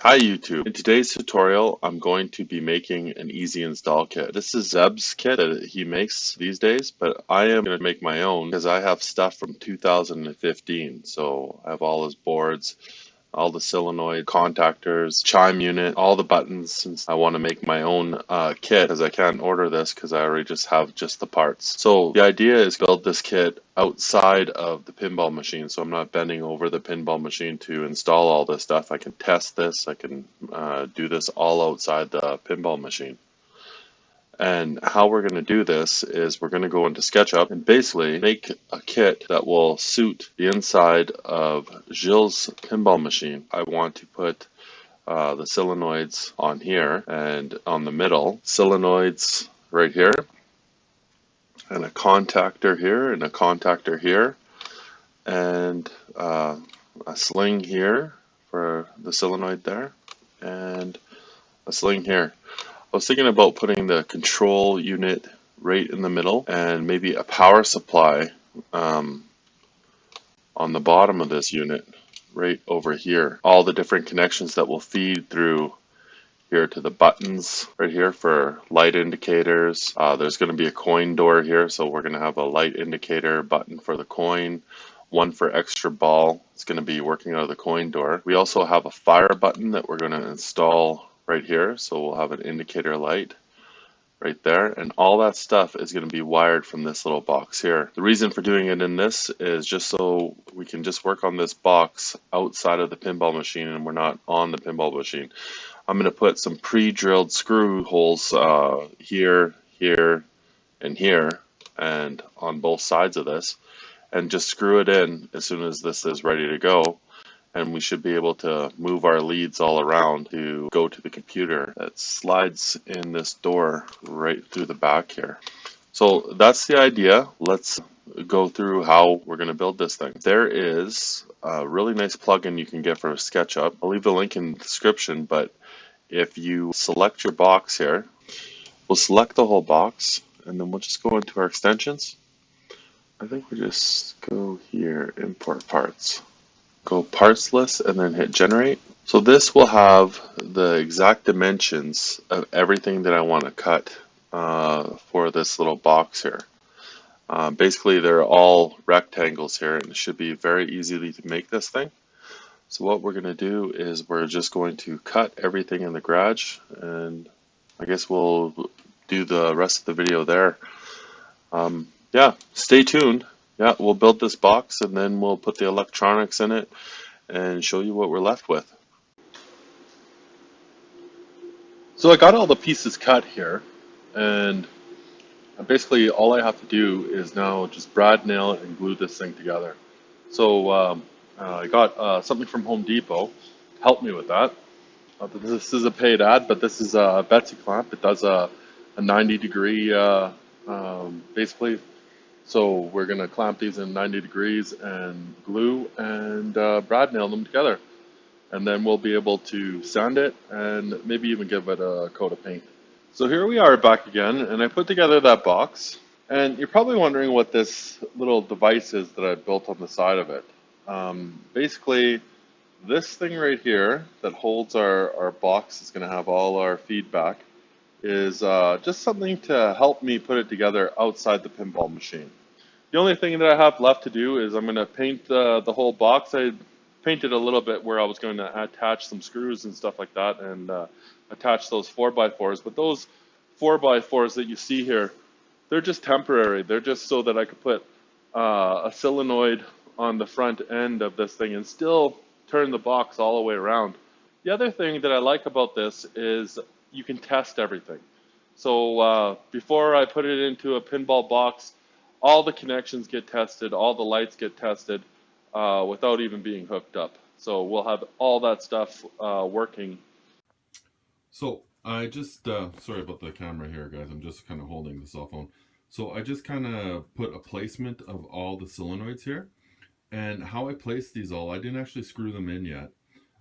Hi YouTube. In today's tutorial, I'm going to be making an easy install kit. This is Zeb's kit that he makes these days, but I am going to make my own because I have stuff from 2015. So I have all his boards, all the solenoid contactors, chime unit, all the buttons, since I want to make my own kit because I can't order this because I already just have just the parts. So the idea is to build this kit outside of the pinball machine, so I'm not bending over the pinball machine to install all this stuff. I can test this, I can do this all outside the pinball machine. And how we're going to do this is we're going to go into SketchUp and basically make a kit that will suit the inside of Gilles' pinball machine. I want to put the solenoids on here and on the middle, solenoids right here, and a contactor here, and a contactor here, and a sling here for the solenoid there, and a sling here. I was thinking about putting the control unit right in the middle and maybe a power supply on the bottom of this unit right over here. All the different connections that will feed through here to the buttons right here for light indicators. There's going to be a coin door here, so we're going to have a light indicator button for the coin, one for extra ball. It's going to be working out of the coin door. We also have a fire button that we're going to install right here, so we'll have an indicator light right there, and all that stuff is going to be wired from this little box here. The reason for doing it in this is just so we can just work on this box outside of the pinball machine and we're not on the pinball machine. I'm going to put some pre-drilled screw holes here, here, and here, and on both sides of this, and just screw it in as soon as this is ready to go. And we should be able to move our leads all around to go to the computer that slides in this door right through the back here. So that's the idea. Let's go through how we're going to build this thing. There is a really nice plugin you can get for SketchUp. I'll leave the link in the description, but if you select your box here, we'll select the whole box, and then we'll just go into our extensions. I think we just go here, import parts. Go parts list and then hit generate. So this will have the exact dimensions of everything that I want to cut for this little box here. Basically they're all rectangles here, and it should be very easy to make this thing. So what we're going to do is we're just going to cut everything in the garage, and I guess we'll do the rest of the video there. Yeah, stay tuned. Yeah, we'll build this box and then we'll put the electronics in it and show you what we're left with. So I got all the pieces cut here, and basically all I have to do is now just brad nail and glue this thing together. So I got something from Home Depot, helped me with that. This is a paid ad, but this is a Betsy clamp. It does a 90-degree basically. So we're going to clamp these in 90 degrees and glue and brad nail them together. And then we'll be able to sand it and maybe even give it a coat of paint. So here we are back again, and I put together that box. And you're probably wondering what this little device is that I built on the side of it. Basically, this thing right here that holds our box is going to have all our feedback is just something to help me put it together outside the pinball machine. The only thing that I have left to do is I'm going to paint the whole box. I painted a little bit where I was going to attach some screws and stuff like that and attach those 4x4s. But those 4x4s that you see here, they're just temporary. They're just so that I could put a solenoid on the front end of this thing and still turn the box all the way around. The other thing that I like about this is you can test everything. So before I put it into a pinball box, all the connections get tested, all the lights get tested without even being hooked up. So we'll have all that stuff working. So I just, sorry about the camera here, guys. I'm just kind of holding the cell phone. So I just kind of put a placement of all the solenoids here. And how I placed these all, I didn't actually screw them in yet.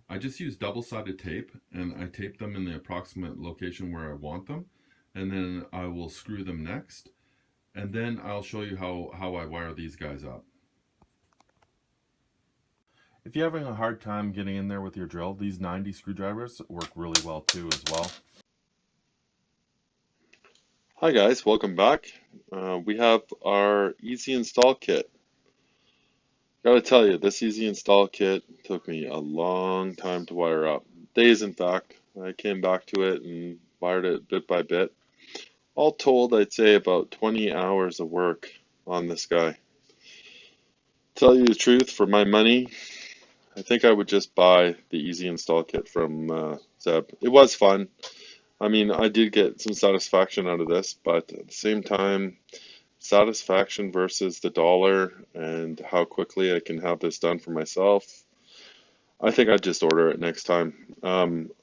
I just used double-sided tape, and I taped them in the approximate location where I want them. And then I will screw them next. And then I'll show you how I wire these guys up. If you're having a hard time getting in there with your drill, these 90 screwdrivers work really well too as well. Hi guys, welcome back. We have our easy install kit. Gotta tell you, this easy install kit took me a long time to wire up. Days, in fact. I came back to it and wired it bit by bit. All told, I'd say about 20 hours of work on this guy. Tell you the truth, for my money, I think I would just buy the easy install kit from Zeb. It was fun. I mean, I did get some satisfaction out of this, but at the same time, satisfaction versus the dollar and how quickly I can have this done for myself, I think I'd just order it next time.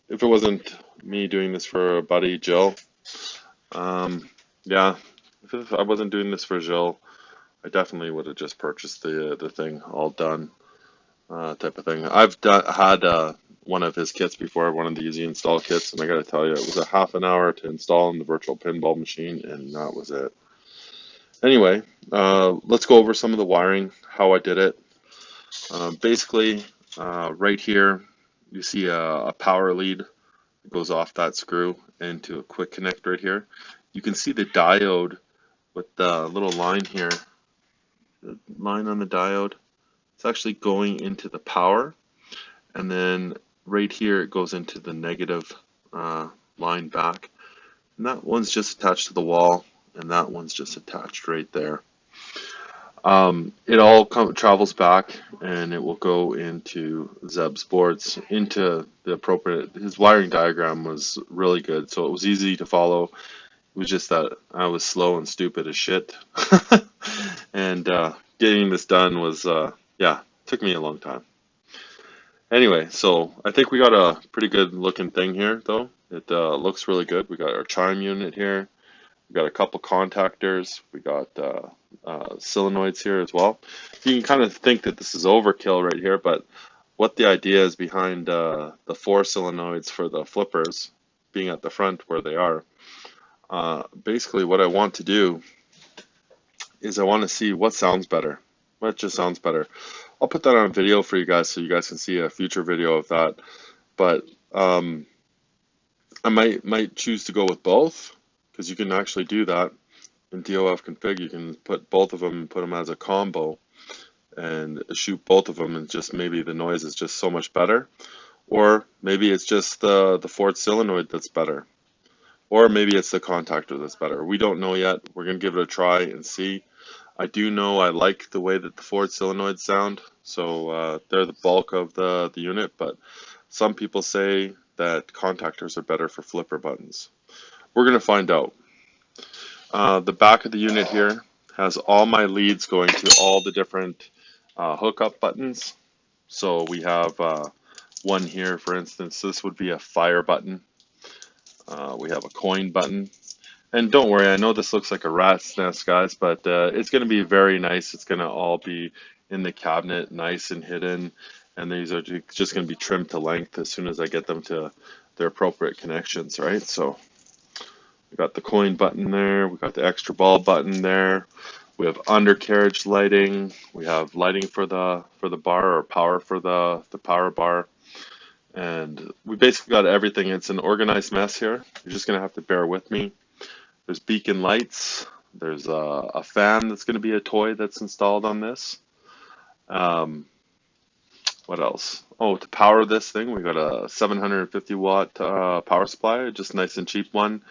If it wasn't me doing this for a buddy, Jill, yeah, if I wasn't doing this for Jill, I definitely would have just purchased the thing all done, type of thing. I've had one of his kits before, one of the easy install kits, and I got to tell you, it was a half an hour to install in the virtual pinball machine, and that was it. Anyway, let's go over some of the wiring, how I did it. Basically, right here, you see a power lead that goes off that screw into a quick connect right here. You can see the diode with the little line here, the line on the diode. It's actually going into the power, and then right here it goes into the negative line back. And that one's just attached to the wall, and that one's just attached right there. It all travels back, and it will go into Zeb's boards, into the appropriate. His wiring diagram was really good, so it was easy to follow. It was just that I was slow and stupid as shit, and getting this done was, yeah, took me a long time. Anyway, so I think we got a pretty good looking thing here, though. It looks really good. We got our chime unit here. We got a couple contactors. We got solenoids here as well. You can kind of think that this is overkill right here, but what the idea is behind the 4 solenoids for the flippers being at the front where they are. Basically, what I want to do is I want to see what sounds better. What just sounds better. I'll put that on video for you guys so you guys can see a future video of that. But I might choose to go with both, because you can actually do that in DOF config. You can put both of them and put them as a combo and shoot both of them, and just maybe the noise is just so much better, or maybe it's just the Ford solenoid that's better, or maybe it's the contactor that's better. We don't know yet. We're gonna give it a try and see. I do know I like the way that the Ford solenoids sound, so they're the bulk of the unit, but some people say that contactors are better for flipper buttons. We're going to find out. The back of the unit here has all my leads going to all the different hookup buttons. So we have one here, for instance. This would be a fire button. We have a coin button. And don't worry, I know this looks like a rat's nest, guys, but it's going to be very nice. It's going to all be in the cabinet, nice and hidden. And these are just going to be trimmed to length as soon as I get them to their appropriate connections, right? So we got the coin button there. We got the extra ball button there. We have undercarriage lighting. We have lighting for the bar, or power for the power bar. And we basically got everything. It's an organized mess here. You're just going to have to bear with me. There's beacon lights. There's a fan that's going to be a toy that's installed on this. What else? Oh, to power this thing, we got a 750 watt power supply, just nice and cheap one.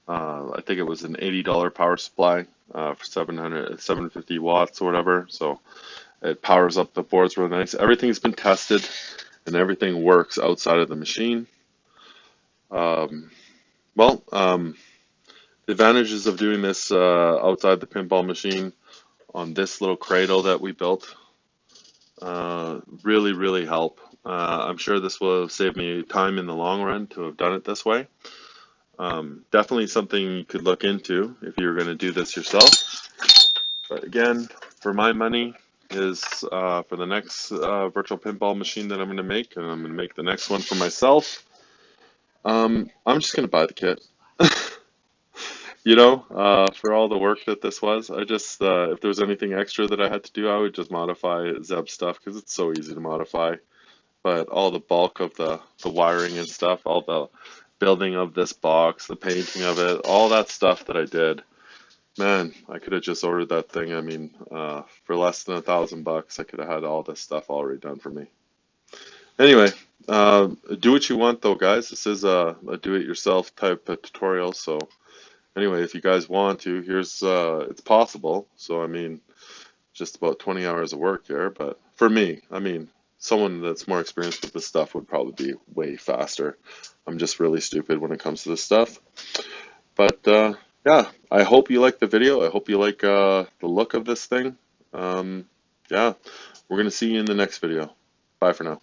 I think it was an $80 power supply for 750 watts or whatever. So it powers up the boards really nice. Everything's been tested and everything works outside of the machine. The advantages of doing this outside the pinball machine on this little cradle that we built really help. I'm sure this will save me time in the long run to have done it this way. Definitely something you could look into if you're going to do this yourself. But again, for my money is for the next virtual pinball machine that I'm going to make, and I'm going to make the next one for myself. I'm just going to buy the kit. You know, for all the work that this was, I just, if there was anything extra that I had to do, I would just modify Zeb stuff because it's so easy to modify. But all the bulk of the wiring and stuff, all the building of this box, the painting of it, all that stuff that I did, man, I could have just ordered that thing. I mean, for less than $1,000, I could have had all this stuff already done for me. Anyway, do what you want though, guys. This is a do-it-yourself type of tutorial. So anyway, if you guys want to, here's it's possible. So I mean, just about 20 hours of work here. But for me, I mean, someone that's more experienced with this stuff would probably be way faster. I'm just really stupid when it comes to this stuff. But yeah, I hope you like the video. I hope you like the look of this thing. Yeah, we're gonna see you in the next video. Bye for now.